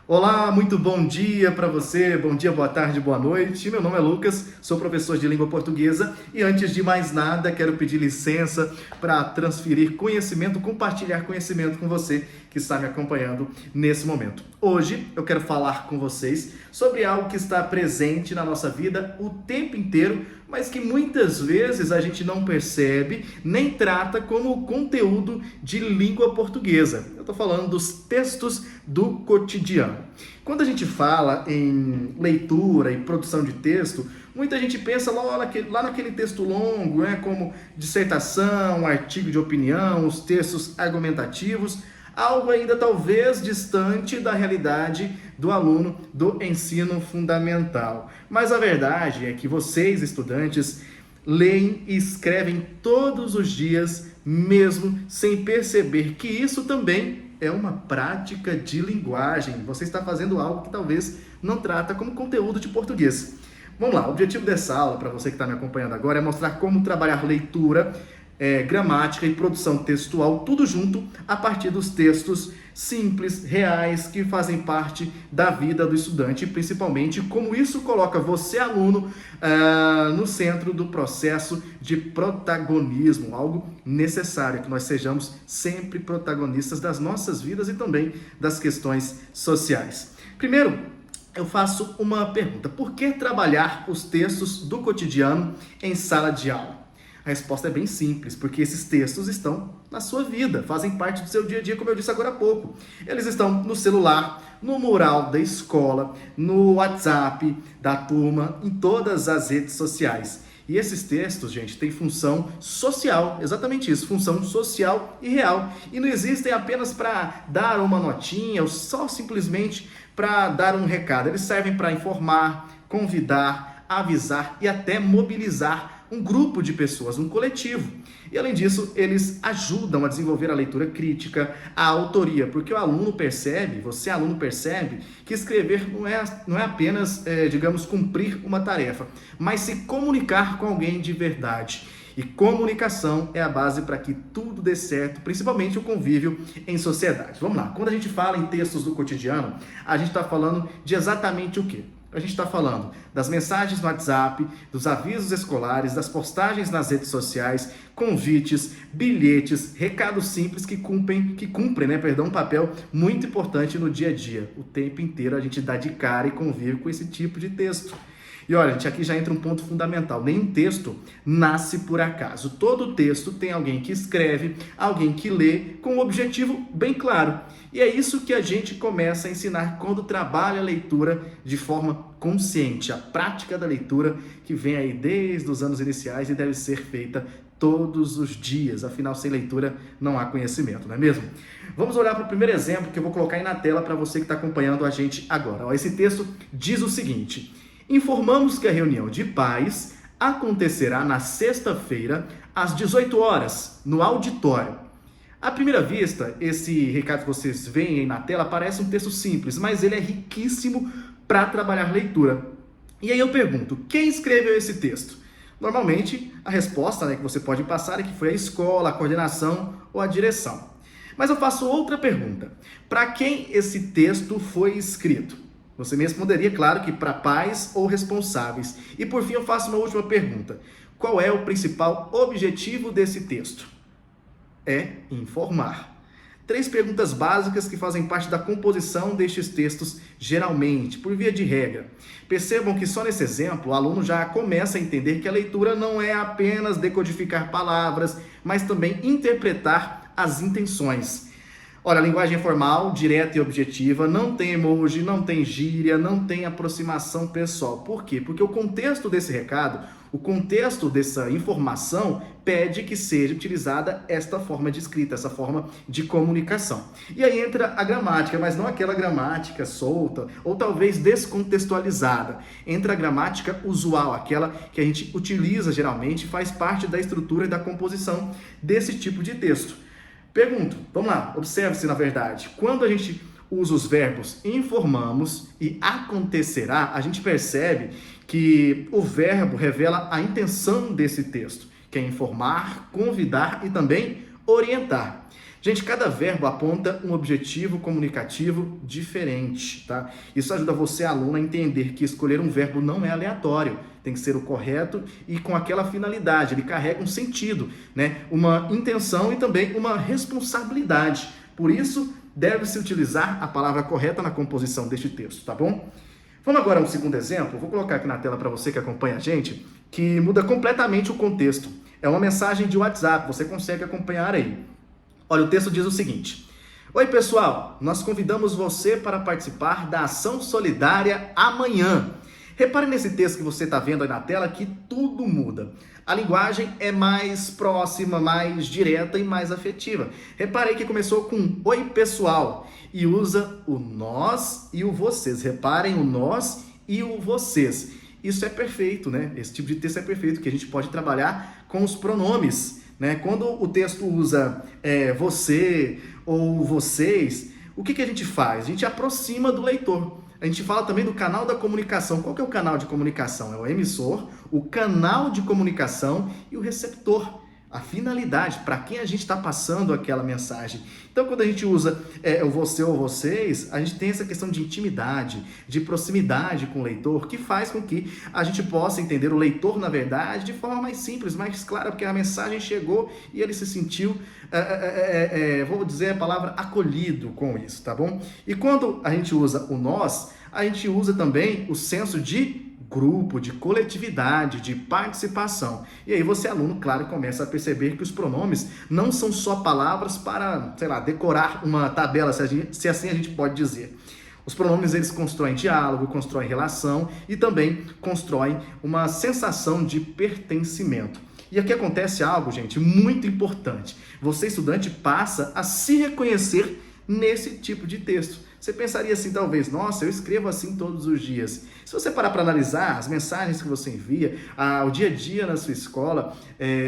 Olá, muito bom dia para você, bom dia, boa tarde, boa noite. Meu nome é Lucas, sou professor de língua portuguesa e antes de mais nada quero pedir licença para transferir conhecimento, compartilhar conhecimento com você que está me acompanhando nesse momento. Hoje eu quero falar com vocês sobre algo que está presente na nossa vida o tempo inteiro, mas que muitas vezes a gente não percebe nem trata como conteúdo de língua portuguesa. Eu estou falando dos textos do cotidiano. Quando a gente fala em leitura e produção de texto, muita gente pensa lá naquele texto longo, como dissertação, artigo de opinião, os textos argumentativos, algo ainda talvez distante da realidade do aluno do ensino fundamental. Mas a verdade é que vocês, estudantes, leem e escrevem todos os dias, mesmo sem perceber que isso também é uma prática de linguagem. Você está fazendo algo que talvez não trata como conteúdo de português. Vamos lá, o objetivo dessa aula, para você que está me acompanhando agora, é mostrar como trabalhar leitura, gramática e produção textual, tudo junto, a partir dos textos simples, reais, que fazem parte da vida do estudante, e principalmente como isso coloca você, aluno, no centro do processo de protagonismo, algo necessário, que nós sejamos sempre protagonistas das nossas vidas e também das questões sociais. Primeiro, eu faço uma pergunta: por que trabalhar os textos do cotidiano em sala de aula? A resposta é bem simples, porque esses textos estão na sua vida, fazem parte do seu dia a dia, como eu disse agora há pouco. Eles estão no celular, no mural da escola, no WhatsApp da turma, em todas as redes sociais. E esses textos, gente, têm função social, exatamente isso, função social e real. E não existem apenas para dar uma notinha ou só simplesmente para dar um recado. Eles servem para informar, convidar, avisar e até mobilizar um grupo de pessoas, um coletivo. E além disso, eles ajudam a desenvolver a leitura crítica, a autoria, porque o aluno percebe, você aluno percebe, que escrever não é apenas, digamos, cumprir uma tarefa, mas se comunicar com alguém de verdade. E comunicação é a base para que tudo dê certo, principalmente o convívio em sociedade. Vamos lá, quando a gente fala em textos do cotidiano, a gente está falando de exatamente o quê? A gente está falando das mensagens no WhatsApp, dos avisos escolares, das postagens nas redes sociais, convites, bilhetes, recados simples que cumprem, um papel muito importante no dia a dia. O tempo inteiro a gente dá de cara e convive com esse tipo de texto. E olha, gente, aqui já entra um ponto fundamental. Nenhum texto nasce por acaso. Todo texto tem alguém que escreve, alguém que lê, com um objetivo bem claro. E é isso que a gente começa a ensinar quando trabalha a leitura de forma consciente. A prática da leitura que vem aí desde os anos iniciais e deve ser feita todos os dias. Afinal, sem leitura não há conhecimento, não é mesmo? Vamos olhar para o primeiro exemplo que eu vou colocar aí na tela para você que está acompanhando a gente agora. Esse texto diz o seguinte: informamos que a reunião de pais acontecerá na sexta-feira, às 18 horas, no auditório. À primeira vista, esse recado que vocês veem aí na tela parece um texto simples, mas ele é riquíssimo para trabalhar leitura. E aí eu pergunto, quem escreveu esse texto? Normalmente, a resposta, que você pode passar é que foi a escola, a coordenação ou a direção. Mas eu faço outra pergunta. Para quem esse texto foi escrito? Você me responderia, claro, que para pais ou responsáveis. E por fim eu faço uma última pergunta. Qual é o principal objetivo desse texto? É informar. 3 perguntas básicas que fazem parte da composição destes textos, geralmente, por via de regra. Percebam que só nesse exemplo o aluno já começa a entender que a leitura não é apenas decodificar palavras, mas também interpretar as intenções. Olha, a linguagem formal, direta e objetiva, não tem emoji, não tem gíria, não tem aproximação pessoal. Por quê? Porque o contexto desse recado, o contexto dessa informação pede que seja utilizada esta forma de escrita, essa forma de comunicação. E aí entra a gramática, mas não aquela gramática solta ou talvez descontextualizada. Entra a gramática usual, aquela que a gente utiliza geralmente, faz parte da estrutura e da composição desse tipo de texto. Pergunto, vamos lá, observe-se na verdade, quando a gente usa os verbos informamos e acontecerá, a gente percebe que o verbo revela a intenção desse texto, que é informar, convidar e também orientar. Gente, cada verbo aponta um objetivo comunicativo diferente, tá? Isso ajuda você, aluno, a entender que escolher um verbo não é aleatório, tem que ser o correto e com aquela finalidade, ele carrega um sentido, né? Uma intenção e também uma responsabilidade. Por isso, deve-se utilizar a palavra correta na composição deste texto, tá bom? Vamos agora a um segundo exemplo, vou colocar aqui na tela para você que acompanha a gente, que muda completamente o contexto. É uma mensagem de WhatsApp, você consegue acompanhar aí. Olha, o texto diz o seguinte: oi pessoal, nós convidamos você para participar da ação solidária amanhã. Repare nesse texto que você está vendo aí na tela que tudo muda. A linguagem é mais próxima, mais direta e mais afetiva. Reparei que começou com oi pessoal e usa o nós e o vocês. Reparem o nós e o vocês. Isso é perfeito, né? Esse tipo de texto é perfeito, que a gente pode trabalhar com os pronomes, né? Quando o texto usa você ou vocês, o que a gente faz? A gente aproxima do leitor. A gente fala também do canal da comunicação. Qual que é o canal de comunicação? É o emissor, o canal de comunicação e o receptor. A finalidade, para quem a gente está passando aquela mensagem. Então, quando a gente usa o você ou vocês, a gente tem essa questão de intimidade, de proximidade com o leitor, que faz com que a gente possa entender o leitor, na verdade, de forma mais simples, mais clara, porque a mensagem chegou e ele se sentiu, vou dizer a palavra, acolhido com isso, tá bom? E quando a gente usa o nós, a gente usa também o senso de grupo, de coletividade, de participação. E aí você, aluno, claro, começa a perceber que os pronomes não são só palavras para, sei lá, decorar uma tabela, se assim a gente pode dizer. Os pronomes, eles constroem diálogo, constroem relação e também constroem uma sensação de pertencimento. E aqui acontece algo, gente, muito importante. Você, estudante, passa a se reconhecer nesse tipo de texto. Você pensaria assim, talvez, nossa, eu escrevo assim todos os dias. Se você parar para analisar as mensagens que você envia, o dia a dia na sua escola,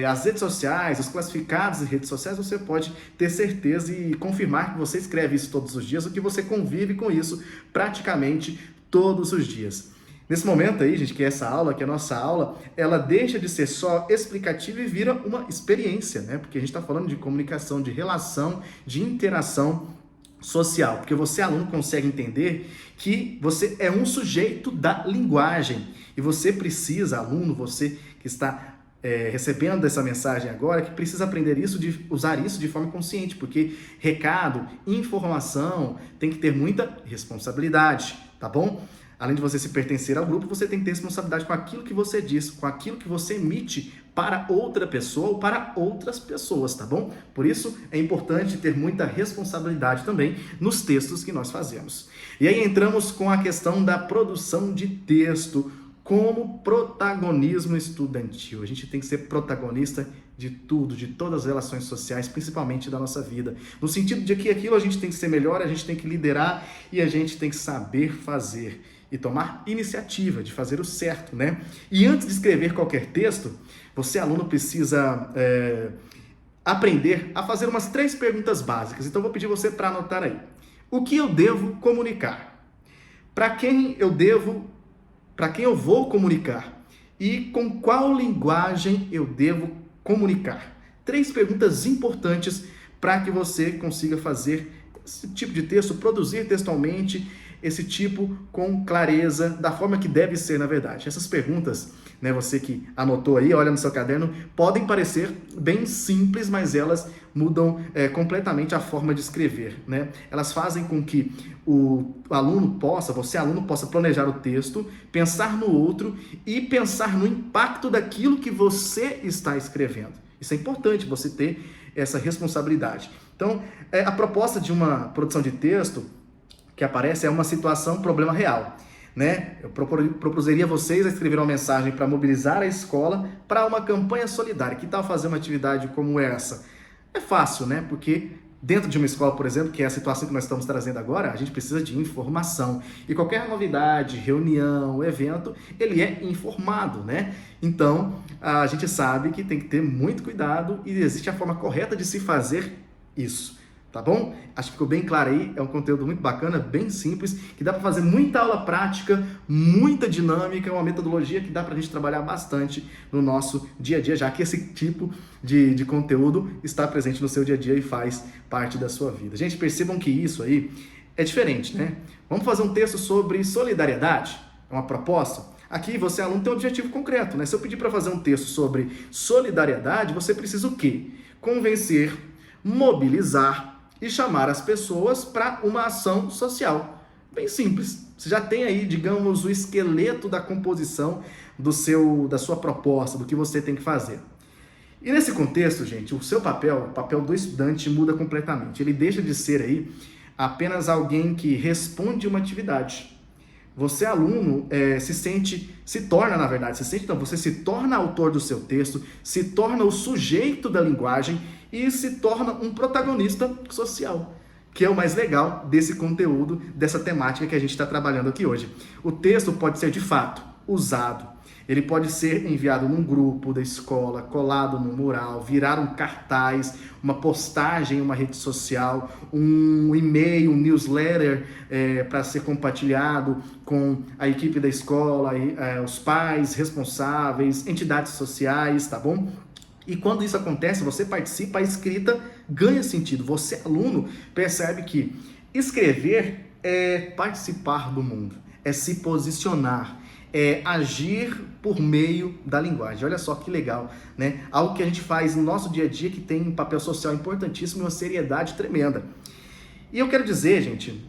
as redes sociais, os classificados em redes sociais, você pode ter certeza e confirmar que você escreve isso todos os dias, ou que você convive com isso praticamente todos os dias. Nesse momento aí, gente, que essa aula, que a nossa aula, ela deixa de ser só explicativa e vira uma experiência, né? Porque a gente está falando de comunicação, de relação, de interação social, porque você, aluno, consegue entender que você é um sujeito da linguagem e você precisa, aluno, você que está recebendo essa mensagem agora, que precisa aprender isso, de usar isso de forma consciente, porque recado, informação tem que ter muita responsabilidade, tá bom? Além de você se pertencer ao grupo, você tem que ter responsabilidade com aquilo que você diz, com aquilo que você emite para outra pessoa ou para outras pessoas, tá bom? Por isso, é importante ter muita responsabilidade também nos textos que nós fazemos. E aí entramos com a questão da produção de texto como protagonismo estudantil. A gente tem que ser protagonista de tudo, de todas as relações sociais, principalmente da nossa vida. No sentido de que aquilo a gente tem que ser melhor, a gente tem que liderar e a gente tem que saber fazer e tomar iniciativa de fazer o certo, né? E antes de escrever qualquer texto, você, aluno, precisa aprender a fazer umas 3 perguntas básicas. Então, eu vou pedir você para anotar aí. O que eu devo comunicar? Para quem eu vou comunicar? E com qual linguagem eu devo comunicar? 3 perguntas importantes para que você consiga fazer esse tipo de texto, produzir textualmente esse tipo com clareza, da forma que deve ser, na verdade. Essas perguntas, né, você que anotou aí, olha no seu caderno, podem parecer bem simples, mas elas mudam completamente a forma de escrever, né? Elas fazem com que você, aluno, possa planejar o texto, pensar no outro e pensar no impacto daquilo que você está escrevendo. Isso é importante, você ter essa responsabilidade. Então, a proposta de uma produção de texto que aparece é uma situação, problema real, né? Eu propuseria a vocês a escrever uma mensagem para mobilizar a escola para uma campanha solidária. Que tal fazer uma atividade como essa? É fácil, né? Porque dentro de uma escola, por exemplo, que é a situação que nós estamos trazendo agora, a gente precisa de informação. E qualquer novidade, reunião, evento, ele é informado, né? Então, a gente sabe que tem que ter muito cuidado e existe a forma correta de se fazer isso. Tá bom? Acho que ficou bem claro aí, é um conteúdo muito bacana, bem simples, que dá para fazer muita aula prática, muita dinâmica, é uma metodologia que dá para a gente trabalhar bastante no nosso dia a dia, já que esse tipo de conteúdo está presente no seu dia a dia e faz parte da sua vida. Gente, percebam que isso aí é diferente, né? Vamos fazer um texto sobre solidariedade? É uma proposta? Aqui você, aluno, tem um objetivo concreto, né? Se eu pedir para fazer um texto sobre solidariedade, você precisa o quê? Convencer, mobilizar e chamar as pessoas para uma ação social. Bem simples. Você já tem aí, digamos, o esqueleto da composição da sua proposta, do que você tem que fazer. E nesse contexto, gente, o seu papel, o papel do estudante muda completamente. Ele deixa de ser aí apenas alguém que responde uma atividade. Você, aluno, você se torna autor do seu texto, se torna o sujeito da linguagem e se torna um protagonista social, que é o mais legal desse conteúdo, dessa temática que a gente está trabalhando aqui hoje. O texto pode ser, de fato, usado. Ele pode ser enviado num grupo da escola, colado no mural, virar um cartaz, uma postagem em uma rede social, um e-mail, um newsletter para ser compartilhado com a equipe da escola, os pais responsáveis, entidades sociais, tá bom? E quando isso acontece, você participa, a escrita ganha sentido. Você, aluno, percebe que escrever é participar do mundo, é se posicionar, é agir por meio da linguagem. Olha só que legal, né? Algo que a gente faz no nosso dia a dia que tem um papel social importantíssimo e uma seriedade tremenda. E eu quero dizer, gente,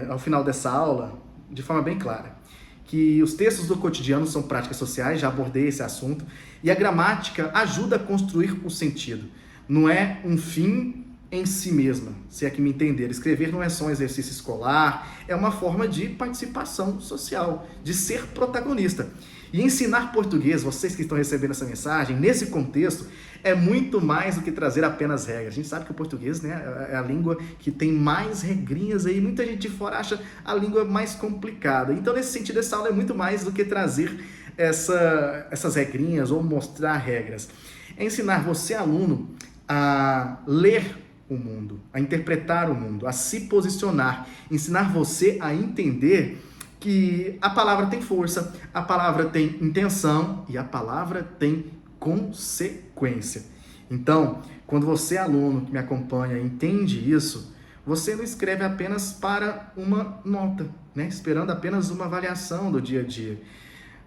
ao final dessa aula, de forma bem clara, que os textos do cotidiano são práticas sociais, já abordei esse assunto, e a gramática ajuda a construir o sentido. Não é um fim em si mesma, se é que me entender. Escrever não é só um exercício escolar, é uma forma de participação social, de ser protagonista. E ensinar português, vocês que estão recebendo essa mensagem, nesse contexto, é muito mais do que trazer apenas regras. A gente sabe que o português, né, é a língua que tem mais regrinhas aí, muita gente de fora acha a língua mais complicada. Então, nesse sentido, essa aula é muito mais do que trazer essas regrinhas ou mostrar regras. É ensinar você, aluno, a ler o mundo, a interpretar o mundo, a se posicionar, ensinar você a entender que a palavra tem força, a palavra tem intenção e a palavra tem consequência. Então, quando você, aluno que me acompanha, entende isso, você não escreve apenas para uma nota, né? Esperando apenas uma avaliação do dia a dia.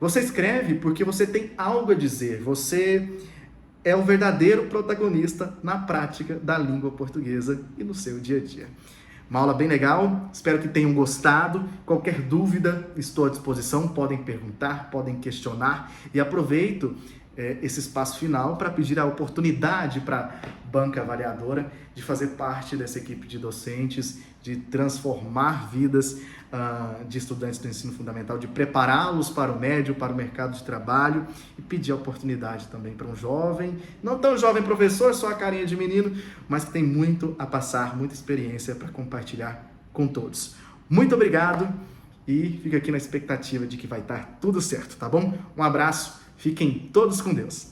Você escreve porque você tem algo a dizer, você é o verdadeiro protagonista na prática da língua portuguesa e no seu dia a dia. Uma aula bem legal, espero que tenham gostado. Qualquer dúvida, estou à disposição, podem perguntar, podem questionar. E aproveito esse espaço final para pedir a oportunidade para a banca avaliadora de fazer parte dessa equipe de docentes, de transformar vidas de estudantes do ensino fundamental, de prepará-los para o médio, para o mercado de trabalho e pedir a oportunidade também para um jovem, não tão jovem professor, só a carinha de menino, mas que tem muito a passar, muita experiência para compartilhar com todos. Muito obrigado e fico aqui na expectativa de que vai estar tudo certo, tá bom? Um abraço, fiquem todos com Deus.